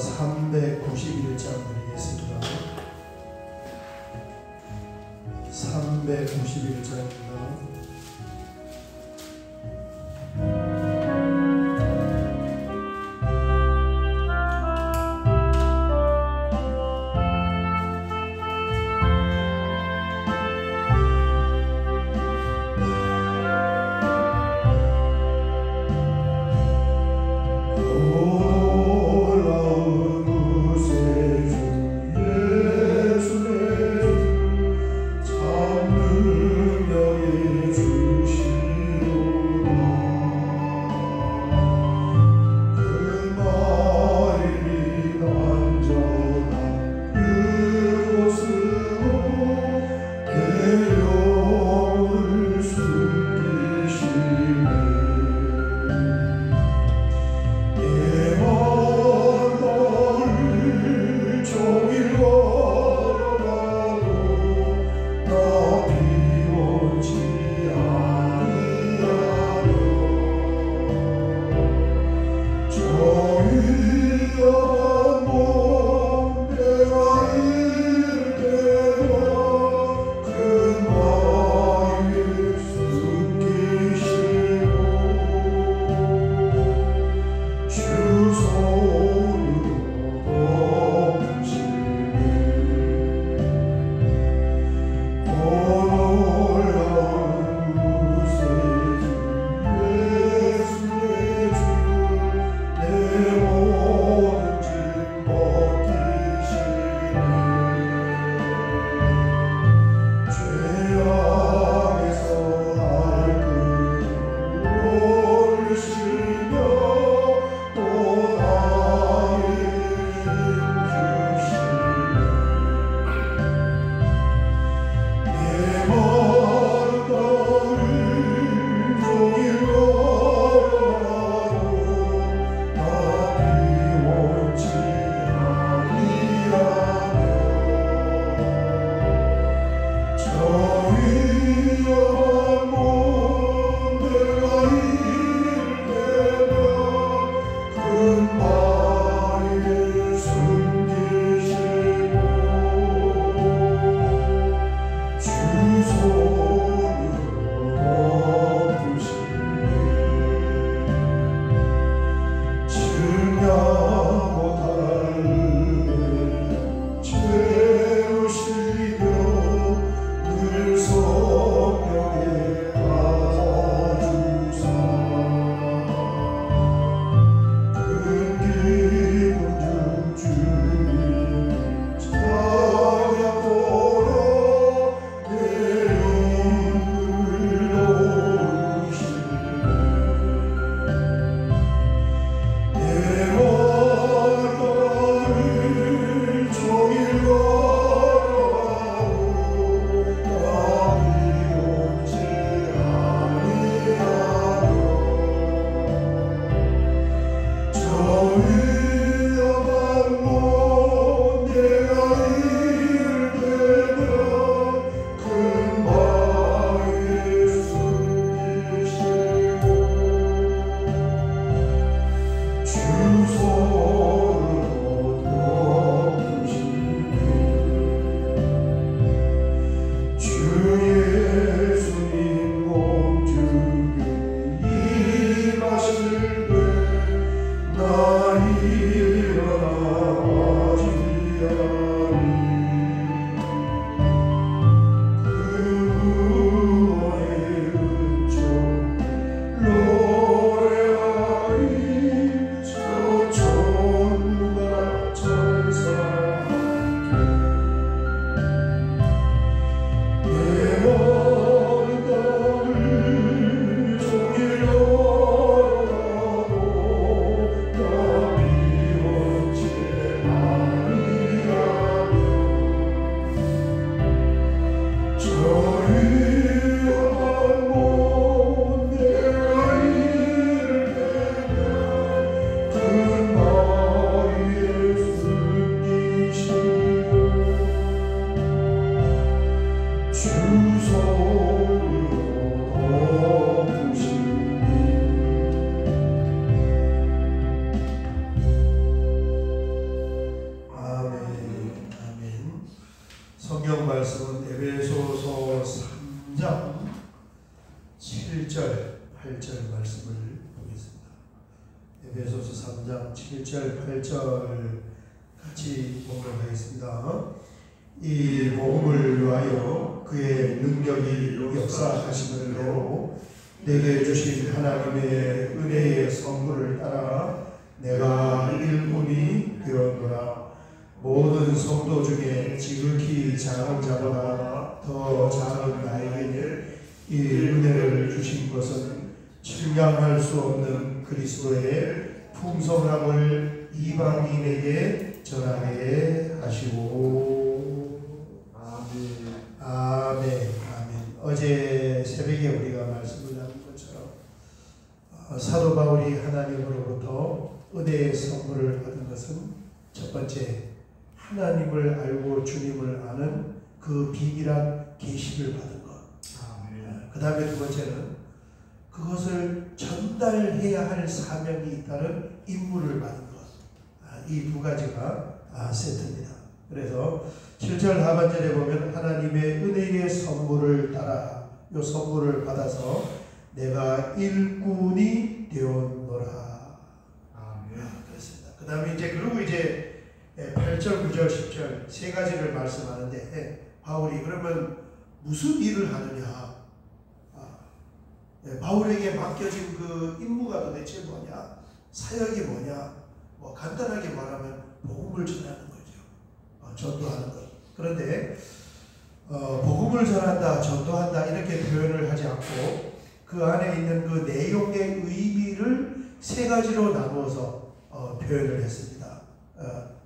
391장 드리겠습니다. 391장입니다. 예수의 참 능력이 나누겠습니다. 이 복음을 위하여 그의 능력이 역사하심을 배우고 내게 주신 하나님의 은혜의 선물을 따라 내가 일꾼이 되었노라. 모든 성도 중에 지극히 작은 자보다 더 작은 나에게 이 은혜를 주신 것은 측량할 수 없는 그리스도의 풍성함을 이방인에게 전하게 하시고. 아멘. 아멘. 어제 새벽에 우리가 말씀을 나눈 것처럼 사도 바울이 하나님으로부터 은혜의 선물을 받은 것은 첫 번째, 하나님을 알고 주님을 아는 그 비밀한 계시를 받은 것. 그 다음에 두 번째는 그것을 전달해야 할 사명이 있다는 임무를 받은 것. 이 두 가지가 세트입니다. 그래서 7절 하반절에 보면 하나님의 은혜의 선물을 따라 이 선물을 받아서 내가 일꾼이 되었노라. 그렇습니다. 그 다음에 그리고 8절, 9절, 10절 세 가지를 말씀하는데 바울이 그러면 무슨 일을 하느냐? 바울에게 맡겨진 그 임무가 도대체 뭐냐? 사역이 뭐냐? 간단하게 말하면 복음을 전하는 거죠. 전도하는 것. 그런데 복음을 전한다, 전도한다 이렇게 표현을 하지 않고 그 안에 있는 그 내용의 의미를 세 가지로 나누어서 표현을 했습니다.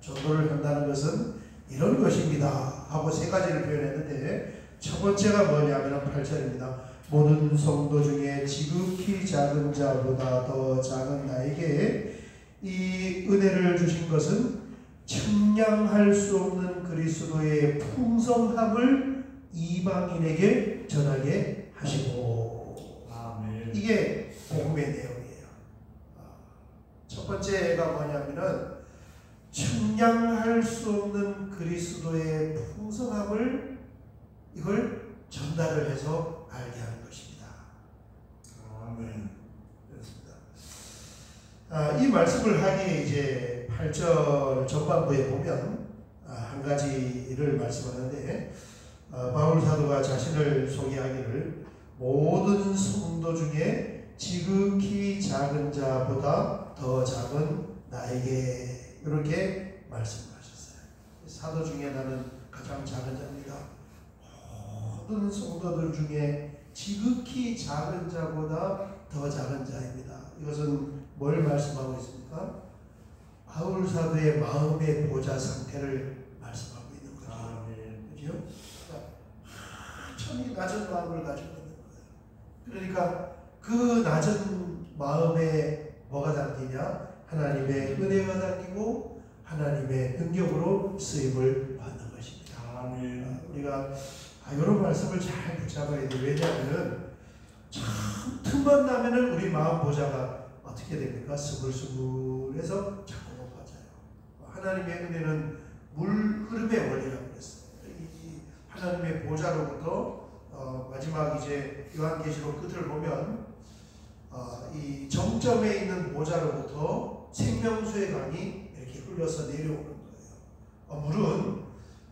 전도를 한다는 것은 이런 것입니다 하고 세 가지를 표현했는데 첫 번째가 뭐냐면 8절입니다. 모든 성도 중에 지극히 작은 자보다 더 작은 나에게 이 은혜를 주신 것은 측량할 수 없는 그리스도의 풍성함을 이방인에게 전하게 하시고. 아멘. 이게 복음의 내용이에요. 첫 번째가 뭐냐면은 측량할 수 없는 그리스도의 풍성함을 이걸 전달을 해서 알게 하는 것입니다. 아멘. 이 말씀을 하기에 8절 전반부에 보면 한 가지를 말씀하는데 바울 사도가 자신을 소개하기를 모든 성도 중에 지극히 작은 자보다 더 작은 나에게 이렇게 말씀하셨어요. 사도 중에 나는 가장 작은 자입니다. 모든 성도들 중에 지극히 작은 자보다 더 작은 자입니다. 이것은 뭘 말씀하고 있습니까? 바울 사도의 마음의 보좌 상태를 말씀하고 있는 거죠. 그렇죠? 천이 낮은 마음을 가지고 있는 거예요. 그러니까 그 낮은 마음에 뭐가 담기냐? 하나님의 은혜가 담기고 하나님의 능력으로 쓰임을 받는 것입니다. 우리가 이런 말씀을 잘 붙잡아야 돼요. 왜냐하면 참 틈만 나면은 우리 마음 보좌가 어떻게 됩니까? 스물스물해서 자꾸 높아져요. 하나님의 은혜는 물 흐름의 원리라고 그랬어요. 이 하나님의 보좌로부터 마지막 요한계시록 끝을 보면 이 정점에 있는 보좌로부터 생명수의 강이 이렇게 흘러서 내려오는 거예요. 물은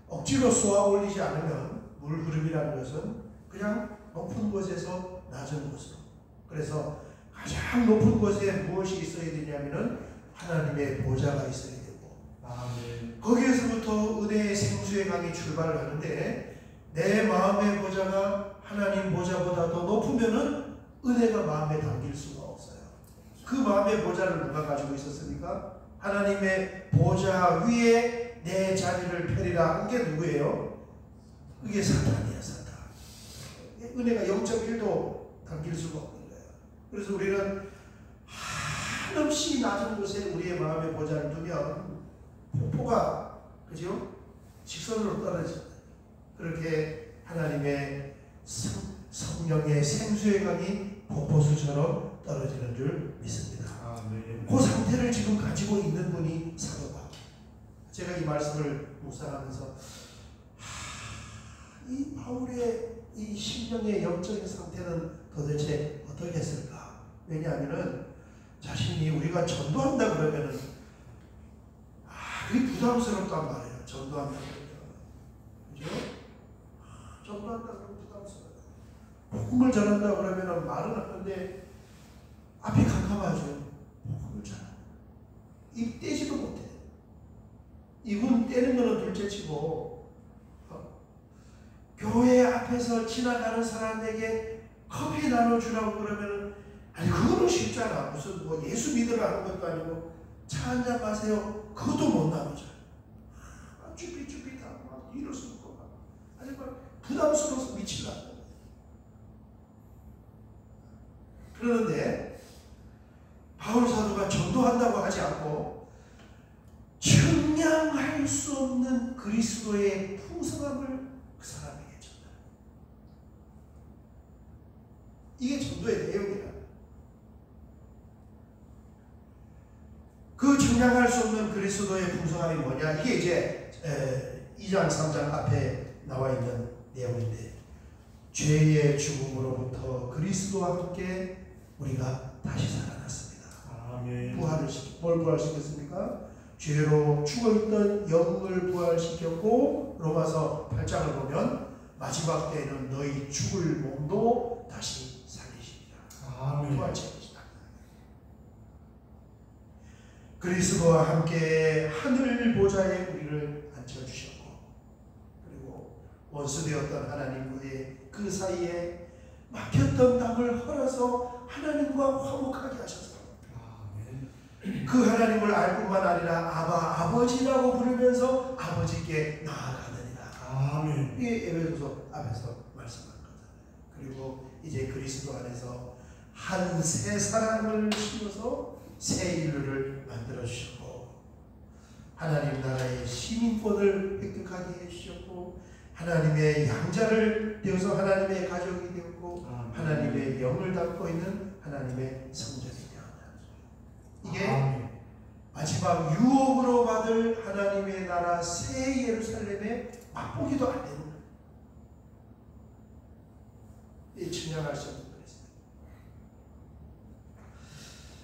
억지로 쏘아 올리지 않으면 물 흐름이라는 것은 그냥 높은 곳에서 낮은 곳으로. 그래서 가장 높은 곳에 무엇이 있어야 되냐면은 하나님의 보좌가 있어야 되고, 거기에서부터 은혜의 생수의 강이 출발을 하는데 내 마음의 보좌가 하나님 보좌보다 더 높으면은 은혜가 마음에 담길 수가 없어요. 그 마음의 보좌를 누가 가지고 있었습니까? 하나님의 보좌 위에 내 자리를 펴리라 한 게 누구예요? 그게 사탄이야, 사탄. 은혜가 0.1도 담길 수가 없는 거예요. 그래서 우리는 한없이 낮은 곳에 우리의 마음의 보좌를 두면 폭포가, 그죠? 직선으로 떨어집니다. 그렇게 하나님의 성령의 생수의 강이 폭포수처럼 떨어지는 줄 믿습니다. 그 상태를 지금 가지고 있는 분이 사도 바울. 제가 이 말씀을 묵상하면서 이 바울의 이 심령의 영적인 상태는 도대체 어떻게 했을까? 왜냐하면은 자신이 우리가 전도한다 그러면은 그게 부담스럽단 말이에요. 전도한다고 그죠? 전도한다고 부담스러워요. 복음을 전한다 그러면 말은 하는데 앞이 캄캄하죠. 복음을 전한다. 입 떼지도 못해. 입은 떼는 거는 둘째치고 교회 앞에서 지나가는 사람에게 커피 나눠주라고 그러면 아니 그거는 쉽잖아. 무슨 뭐 예수 믿으라 하는 것도 아니고 차 한잔 마세요. 그것도 못 나누죠. 쭈삣쭈삣 하고 막 이럴 수 없고 막 아니 막 부담스러워서 미치려고. 그러는데 바울 사도가 전도한다고 하지 않고 측량할 수 없는 그리스도의 풍성함을 그 사람에게 전다. 이게 전도의 내용이야. 그 측량할 수 없는 그리스도의 풍성함이 뭐냐? 이게 이제 2장 3장 앞에 나와 있는 내용인데 죄의 죽음으로부터 그리스도와 함께 우리가 다시 살아났습니다. 아멘. 뭘 부활시켰습니까? 죄로 죽어있던 영을 부활시켰고 로마서 8장을 보면 마지막 때에는 너희 죽을 몸도 다시 살리시리라. 아멘. 부활체이시다. 그리스도와 함께 하늘 보좌에 우리를 앉혀주셨고 그리고 원수되었던 하나님과의 그 사이에 막혔던 땅을 헐어서 하나님과 화목하게 하셔서 그 하나님을 알 뿐만 아니라 아버지라고 부르면서 아버지께 나아가느니라. 아멘. 이게 에베소서 앞에서 말씀한 거잖아요. 그리고 이제 그리스도 안에서 한 새 사람을 심어서 새 인류를 만들어 주셨고 하나님 나라의 시민권을 획득하게 해주셨고 하나님의 양자를 되어서 하나님의 가족이 되었고 하나님의 영을 담고 있는 하나님의 성전이 되었다. 이게 마지막 유업으로 받을 하나님의 나라 새 예루살렘의 맛보기도 안 되는 거예요. 이 측량할 수 없는 거였어요.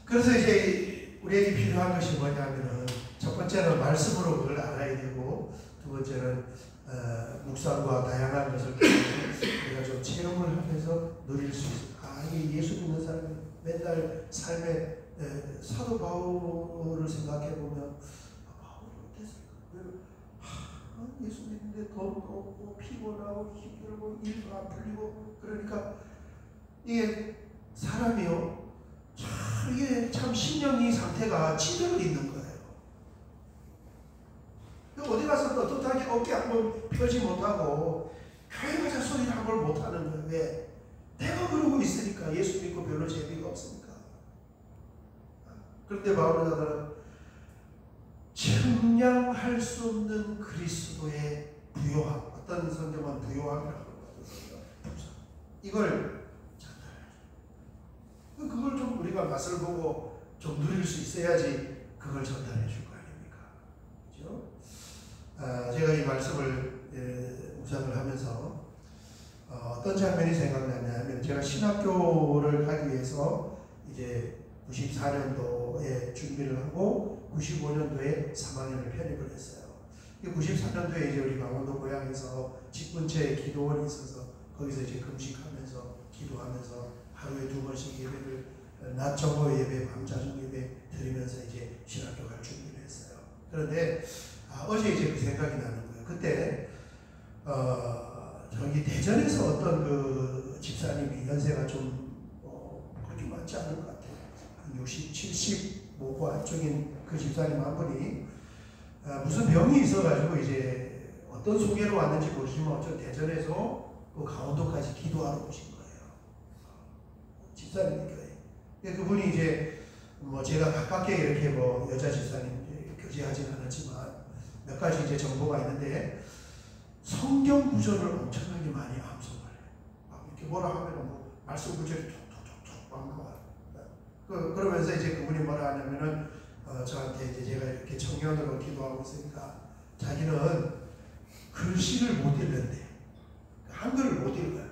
그래서 이제 우리에게 필요한 것이 뭐냐면은 첫 번째는 말씀으로 그걸 알아야 되고 두 번째는 묵상과 다양한 것을 우리가 좀 체험을 하면서 누릴 수 있어요. 이 예수 믿는 사람이 맨날 삶에 사도 바울을 생각해 보면 바울이 어땠을까? 예수 믿는데 돈도 없고 피곤하고 힘들고 일도 안 풀리고 그러니까 이게 사람이요 이게 참 심령이 상태가 지대로 있는 거예요. 어디 가서 떳떳하게 어깨 한번 펴지 못하고 교회 가자 소리를 한 번 못하는 거예요. 왜? 내가 그러고 있으니까 예수 믿고 별로 재미가 없으니까. 그런데 바울은 측량할 수 없는 그리스도의 부요함, 어떤 성경은 부요함이라고 하거든요. 이걸 전달해줘. 그걸 좀 우리가 맛을 보고 좀 누릴 수 있어야지 그걸 전달해 줄 거 아닙니까? 그렇죠? 제가 이 말씀을 묵상을 하면서 어떤 장면이 생각나냐면 제가 신학교를 가기 위해서 이제 94년도에 준비를 하고 95년도에 3학년을 편입을 했어요. 94년도에 이제 우리 강원도 고향에서 집 근처에 기도원이 있어서 거기서 이제 금식하면서 기도하면서 하루에 2번씩 예배를 낮 정오 예배, 밤 자정 예배 드리면서 이제 신학교 갈 준비를 했어요. 그런데 어제 이제 그 생각이 나는 거예요. 그때 저기 대전에서 어떤 그 집사님이 연세가 좀 그렇게 많지 않은 것 같아요. 한 60, 70 뭐 안쪽인 그 집사님 한 분이 무슨 병이 있어가지고 이제 어떤 소개로 왔는지 모르지만 어쩌 대전에서 그 강원도까지 기도하러 오신 거예요. 집사님 교회. 그분이 이제 뭐 제가 가깝게 이렇게 뭐 여자 집사님 교제하지는 않았지만 몇 가지 이제 정보가 있는데 성경 구절을 엄청나게 많이 암송을 해요. 이렇게 뭐라 하면 뭐 말씀 구절이 툭툭툭툭 막 나와요. 그러면서 이제 그분이 뭐라 하냐면은 저한테 이제 제가 이렇게 청년으로 기도하고 있으니까 자기는 글씨를 못 읽는데 한글을 못 읽어요.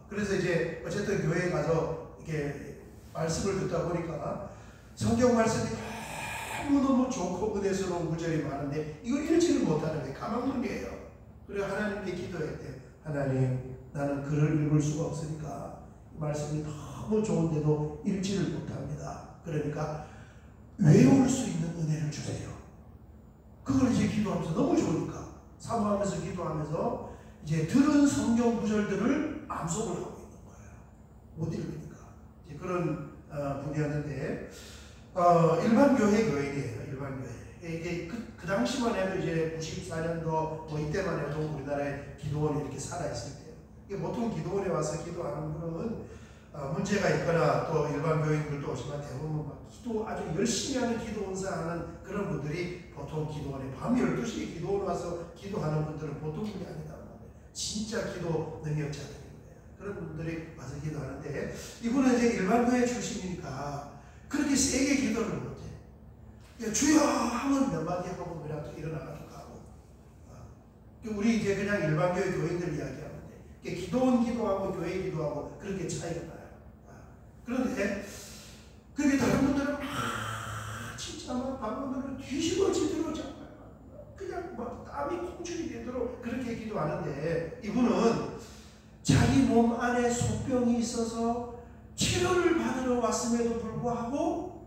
그래서 이제 어쨌든 교회에 가서 이렇게 말씀을 듣다 보니까 성경 말씀이 너무너무 좋고 은혜스러운 구절이 많은데 이걸 읽지를 못하는 게 까막눈이에요. 그리고 하나님께 기도했대요. 하나님, 나는 글을 읽을 수가 없으니까 말씀이 너무 좋은데도 읽지를 못합니다. 그러니까 외울 수 있는 은혜를 주세요. 그걸 이제 기도하면서 너무 좋으니까 사모하면서 기도하면서 이제 들은 성경 구절들을 암송을 하고 있는 거예요. 못 읽으니까. 이제 그런 분이었는데 일반 교회 교인이에요. 일반 교회. 이게 그 당시만 해도 이제 94년도 뭐 이때만 해도 우리나라에 기도원이 이렇게 살아있을 때요. 이게 보통 기도원에 와서 기도하는 분은 문제가 있거나 또 일반 교인들도 오지만 대부분 막 기도 아주 열심히 하는 기도원사 하는 그런 분들이 보통 기도원에 밤 12시에 기도원 와서 기도하는 분들은 보통 분이 아니다. 진짜 기도 능력자들인 거예요. 그런 분들이 와서 기도하는데 이분은 이제 일반 교회 출신이니까 그렇게 세게 기도를 못해. 주여 하면 몇 마디 하고 그냥 또 일어나가지고 가고. 우리 이제 그냥 일반 교회 교인들 이야기하면 돼. 기도원 기도하고 교회 기도하고 그렇게 차이가 나요. 그런데 그렇게 다른 분들은 진짜 막 방언으로 뒤집어지도록 그냥 막 땀이 콩줄이 되도록 그렇게 기도하는데 이분은 자기 몸 안에 소병이 있어서 치료를 받으러 왔음에도 불구하고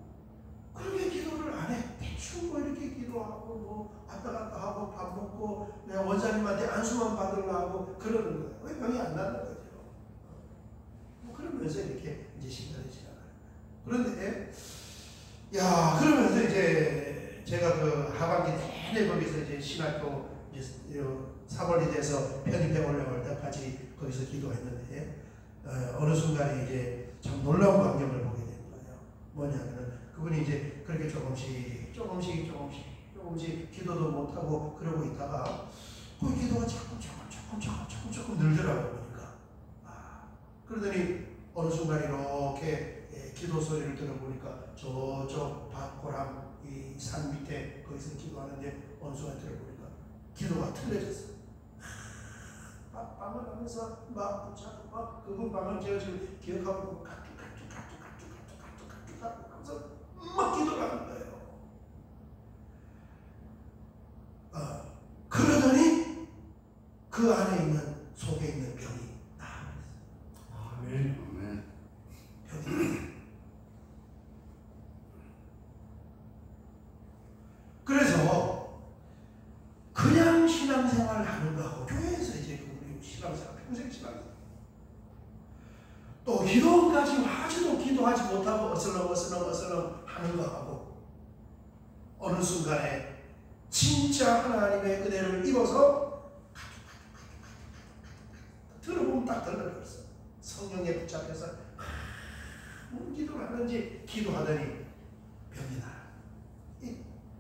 그렇게 기도를 안 해. 대충 뭐 이렇게 기도하고 뭐 왔다 갔다 하고 밥 먹고 그냥 원장님한테 안수만 받으려고 하고 그러는 거예요. 왜 병이 안 나는 거죠. 뭐 그러면서 이렇게 이제 시간이 지나가요. 그런데 그러면서 이제 제가 그 하반기 내내 거기서 이제 신학교 이제 사월리대에서 편입해 올라올 때까지 거기서 기도했는데 어느 순간에 이제 참 놀라운 광경을 보게 된 거예요. 뭐냐면은 그분이 이제 그렇게 조금씩 기도도 못하고 그러고 있다가 그 기도가 조금 늘더라고요. 보니까. 그러더니 어느 순간 이렇게 기도 소리를 들어보니까 저쪽 밭고랑 이 산 밑에 거기서 기도하는데 어느 순간 들어보니까 기도가 틀려졌어. 빵을 하면서 막 붙잡고 막 그분 빵을 제가 지금 기억하고 가투 하면서 막 기도를 하는 거예요. 그러더니 그 안에 있는 속에 있는 병이 나아버렸어요. 아멘. 병이. 그래서 그냥 신앙생활 하는 거하고 교회에서 이제 우리 신앙생활 평생 신앙생활 또 기도원까지 와서도 기도하지 못하고 어슬렁 하는 거하고 어느 순간에 진짜 하나님의 은혜를 입어서 들어보면 딱 들려버렸어. 성령에 붙잡혀서 뭔 기도를 하는지 기도하더니 병이 나요.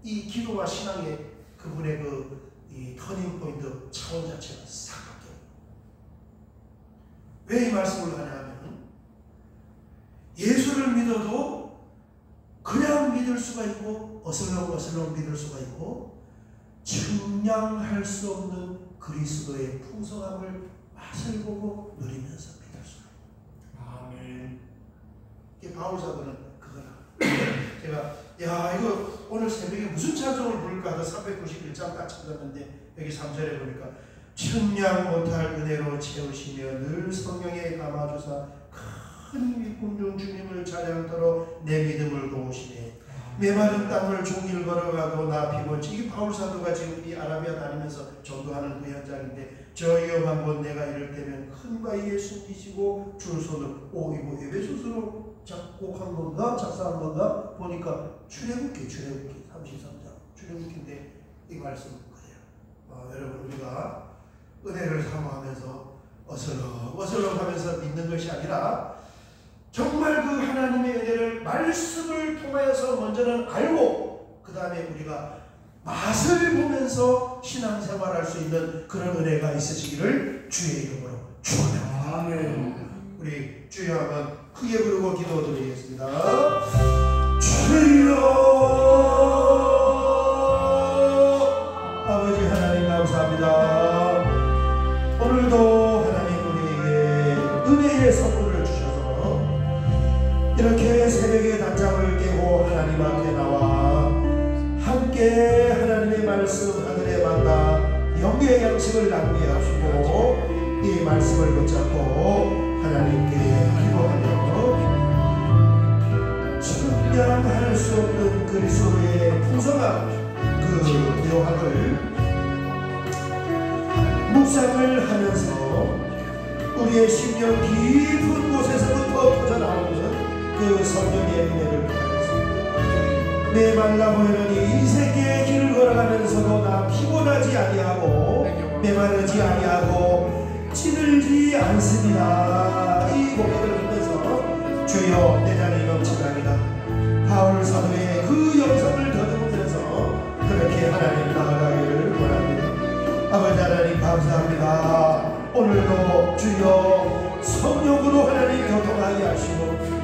이 기도와 신앙의 그분의 이 터닝 포인트 차원 자체가 싹 바뀌어요. 왜 이 말씀을 하냐면 예수를 믿어도 그냥 믿을 수가 있고 어슬렁 믿을 수가 있고 측량할 수 없는 그리스도의 풍성함을 맛을 보고 누리면서 믿을 수가 있어요. 아멘. 이게 바울 사도는 그거라. 제가 이거 오늘 새벽에 무슨 찬송을 부를까 하다 391장 딱 찾았는데 여기 3절에 보니까 측량 못할 은혜로 채우시며 늘 성령에 감아주사 큰 기쁨 중 주님을 찬양토록 내 믿음을 도우시네. 메마른 땅을 종일 걸어가도 나 피곤치. 이게 바울 사도가 지금 이 아라비아 다니면서 전도하는 그 현장인데 저 위험한 곳 내가 이럴 때면 큰 바위에 숨기시고 줄 손을 이거 에베소서로 작곡한 건가 작사한 건가 보니까 출애굽기 33장 출애굽기인데 이 말씀은 그래요. 여러분 우리가 은혜를 사모하면서 어슬렁 하면서 믿는 것이 아니라 정말 그 하나님의 은혜를 말씀을 통하여서 먼저는 알고 그 다음에 우리가 맛을 보면서 신앙생활할 수 있는 그런 은혜가 있으시기를 주의 이름으로 축원합니다. 아멘. 우리 주여 한번 크게 부르고 기도드리겠습니다. 주여 아버지 하나님 감사합니다. 오늘도 하나님 우리에게 은혜의 선물을 주셔서 이렇게 새벽에 낮잠을 깨고 하나님 앞에 나와 함께 하나님의 말씀 하늘의 때마다 영의 양식을 나누게 하시고 이 말씀을 붙잡고 하나님께 기도하며 측량할 수 없는 그리스도의 풍성한 그 묘학을 묵상을 하면서 우리의 심령 깊은 곳에서부터 터져나오는 그 성령의 은혜를 받았습니다. 메말라 보이느니 이 세계의 길을 걸어가면서도 나 피곤하지 아니하고 메마르지 아니하고 찌들지 않습니다. 이 고백을 하면서 주여 내 잔이 넘치나이다. 바울 사도의 그 영성을 더듬으면서 그렇게 하나님 나아가기를 원합니다. 아버지 하나님 감사합니다. 오늘도 주여 성령으로 하나님 교통하게 하시고